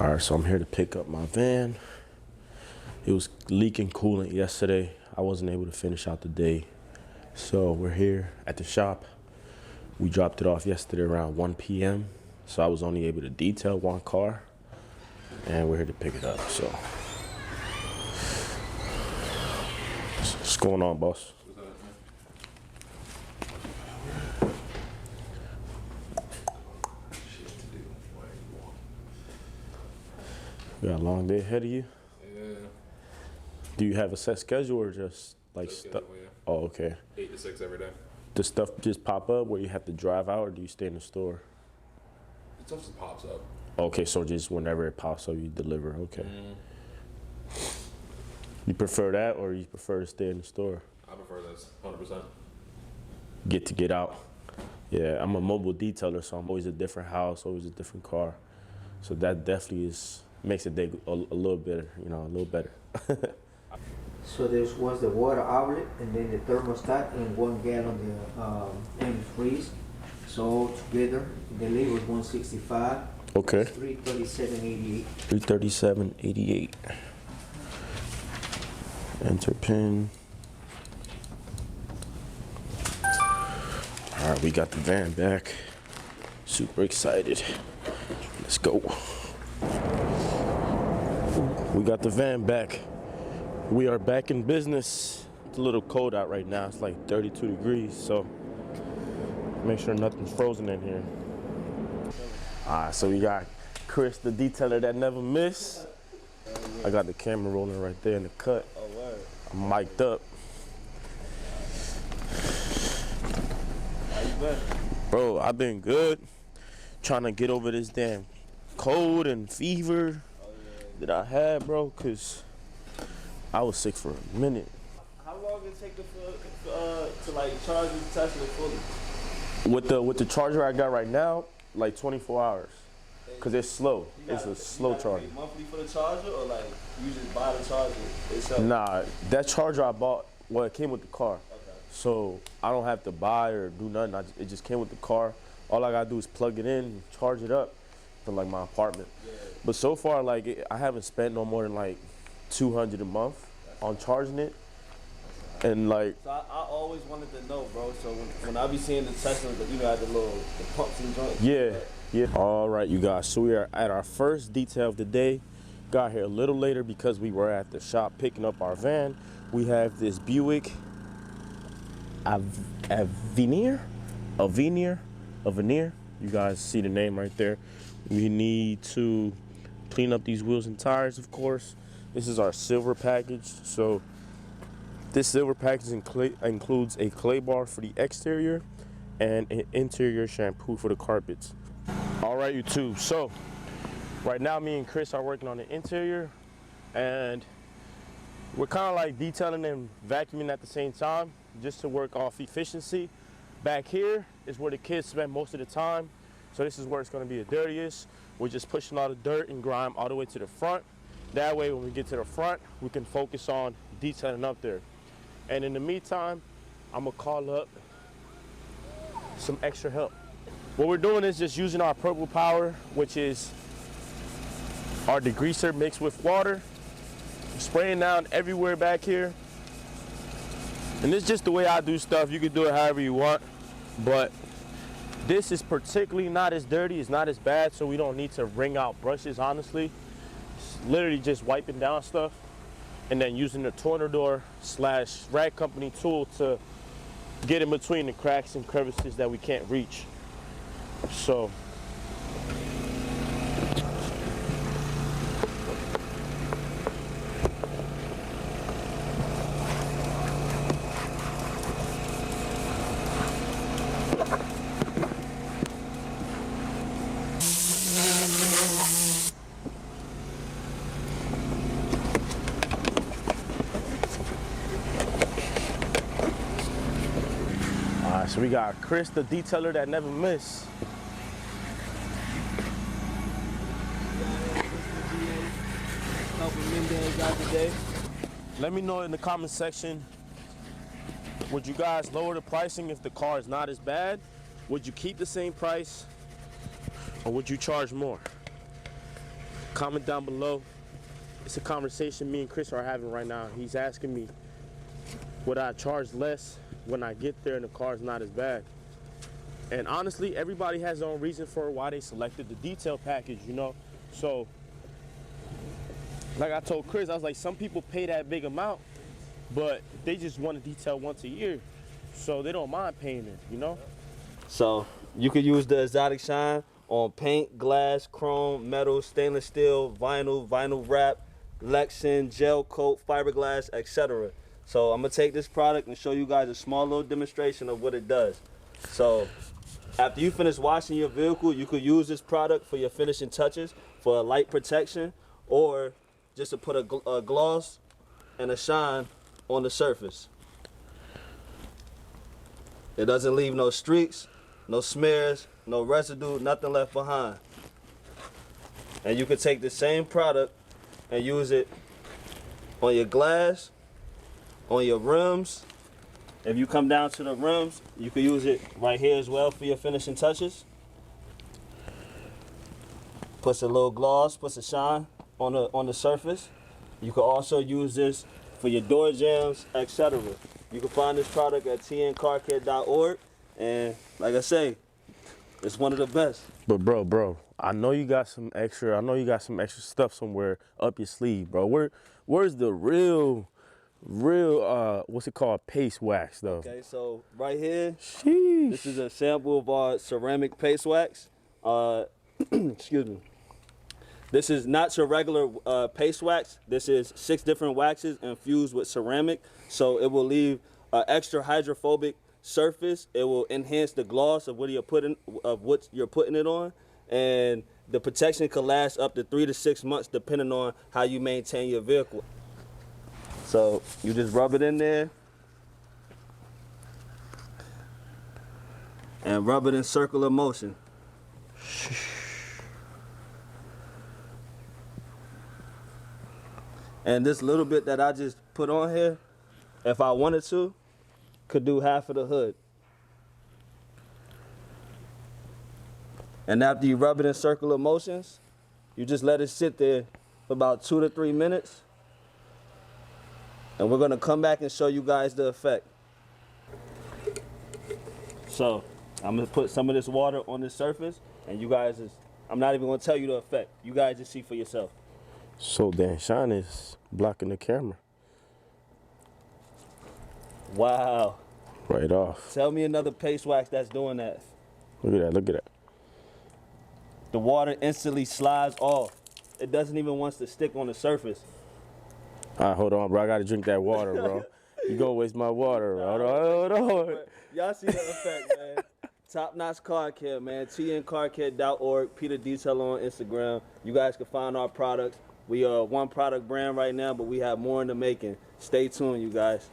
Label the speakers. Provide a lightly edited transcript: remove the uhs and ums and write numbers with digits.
Speaker 1: All right, so I'm here to pick up my van. It was leaking coolant yesterday. I wasn't able to finish out the day. So we're here at the shop. We dropped it off yesterday around 1 p.m. So I was only able to detail one car. And we're here to pick it up, so. What's going on, boss? You got a long day ahead of you?
Speaker 2: Yeah.
Speaker 1: Do you have a set schedule or just like stuff?
Speaker 2: Yeah.
Speaker 1: Oh, okay.
Speaker 2: 8 to 6 every day.
Speaker 1: Does stuff just pop up where you have to drive out, or do you stay in the store?
Speaker 2: The stuff just pops up.
Speaker 1: Okay, so just whenever it pops up, you deliver. Okay. You prefer that, or you prefer to stay in the store?
Speaker 2: I prefer this, 100%.
Speaker 1: Get out. Yeah, I'm a mobile detailer, so I'm always a different house, always a different car. So that definitely makes the day a little better, a little better.
Speaker 3: So there was the water outlet, and then the thermostat, and 1 gallon the antifreeze. So together, the labor was 165.
Speaker 1: Okay.
Speaker 3: It's 337.88.
Speaker 1: 337.88. Enter pin. All right, we got the van back. Super excited. Let's go. We got the van back. We are back in business. It's a little cold out right now. It's like 32 degrees, so make sure nothing's frozen in here. All right, so we got Chris, the detailer that never miss. I got the camera rolling right there in the cut.
Speaker 4: Oh, word.
Speaker 1: I'm mic'd up.
Speaker 4: How you been?
Speaker 1: Bro, I've been good. Trying to get over this damn cold and fever that I had, bro, because I was sick for a minute.
Speaker 4: How long did it take to like charge the Tesla fully?
Speaker 1: With the charger I got right now, like 24 hours. Because it's slow. It's a slow charger.
Speaker 4: Pay monthly for the charger, or like you just buy the charger itself?
Speaker 1: Nah, that charger I bought, well, it came with the car.
Speaker 4: Okay.
Speaker 1: So I don't have to buy or do nothing. It just came with the car. All I gotta do is plug it in, charge it up for like my apartment.
Speaker 4: Yeah.
Speaker 1: But so far, like I haven't spent no more than like $200 a month on charging it. And like,
Speaker 4: So I always wanted to know, bro. So when I be seeing the Teslas, at the pumps and joints.
Speaker 1: yeah. All right, you guys. So we are at our first detail of the day. Got here a little later because we were at the shop picking up our van. We have this Buick Avenir. You guys see the name right there. We need to clean up these wheels and tires, of course. This is our silver package. So this silver package includes a clay bar for the exterior and an interior shampoo for the carpets. All right, YouTube. So right now, me and Chris are working on the interior, and we're kind of like detailing and vacuuming at the same time, just to work off efficiency. Back here is where the kids spend most of the time. So this is where it's going to be the dirtiest. We're just pushing all the dirt and grime all the way to the front. That way, when we get to the front, we can focus on detailing up there. And in the meantime, I'm gonna call up some extra help. What we're doing is just using our purple power, which is our degreaser mixed with water, spraying down everywhere back here. And it's just the way I do stuff. You can do it however you want, but this is particularly not as dirty, it's not as bad, so we don't need to wring out brushes, honestly. It's literally just wiping down stuff and then using the Tornador / rag company tool to get in between the cracks and crevices that we can't reach. So so we got Chris, the detailer that never miss.
Speaker 4: Helping Mendez out today.
Speaker 1: Let me know in the comment section, would you guys lower the pricing if the car is not as bad? Would you keep the same price, or would you charge more? Comment down below. It's a conversation me and Chris are having right now. He's asking me, would I charge less when I get there and the car's not as bad? And honestly, everybody has their own reason for why they selected the detail package, you know? So, like I told Chris, I was like, some people pay that big amount, but they just want a detail once a year. So they don't mind paying it, you know?
Speaker 4: So you could use the exotic shine on paint, glass, chrome, metal, stainless steel, vinyl, vinyl wrap, Lexan, gel coat, fiberglass, etc. So I'm gonna take this product and show you guys a small little demonstration of what it does. So after you finish washing your vehicle, you could use this product for your finishing touches, for a light protection, or just to put a gloss and a shine on the surface. It doesn't leave no streaks, no smears, no residue, nothing left behind. And you can take the same product and use it on your glass, on your rims. If you come down to the rims, you can use it right here as well for your finishing touches. Puts a little gloss, puts a shine on the surface. You can also use this for your door jambs, etc. You can find this product at tncarcare.org, and like I say, it's one of the best.
Speaker 1: But bro, I know you got some extra stuff somewhere up your sleeve, bro. Where's the real what's it called, paste wax though?
Speaker 4: Okay, so right here,
Speaker 1: Sheesh.
Speaker 4: this is a sample of our ceramic paste wax. Excuse me. This is not your regular paste wax. This is 6 different waxes infused with ceramic, so it will leave an extra hydrophobic surface. It will enhance the gloss of what you're putting it on, and the protection can last up to 3 to 6 months depending on how you maintain your vehicle. So you just rub it in there and rub it in circular motion. And this little bit that I just put on here, if I wanted to, could do half of the hood. And after you rub it in circular motions, you just let it sit there for about 2 to 3 minutes. And we're gonna come back and show you guys the effect. So I'm gonna put some of this water on the surface, and you guys I'm not even gonna tell you the effect. You guys just see for yourself.
Speaker 1: So Dan Shine is blocking the camera.
Speaker 4: Wow.
Speaker 1: Right off.
Speaker 4: Tell me another paste wax that's doing that.
Speaker 1: Look at that.
Speaker 4: The water instantly slides off. It doesn't even want to stick on the surface.
Speaker 1: All right, hold on, bro. I gotta drink that water, bro. You gonna waste my water, bro. Hold on.
Speaker 4: Y'all see the effect, man. Top Notch Car Care, man. tncarcare.org. Peter Detail on Instagram. You guys can find our products. We are one product brand right now, but we have more in the making. Stay tuned, you guys.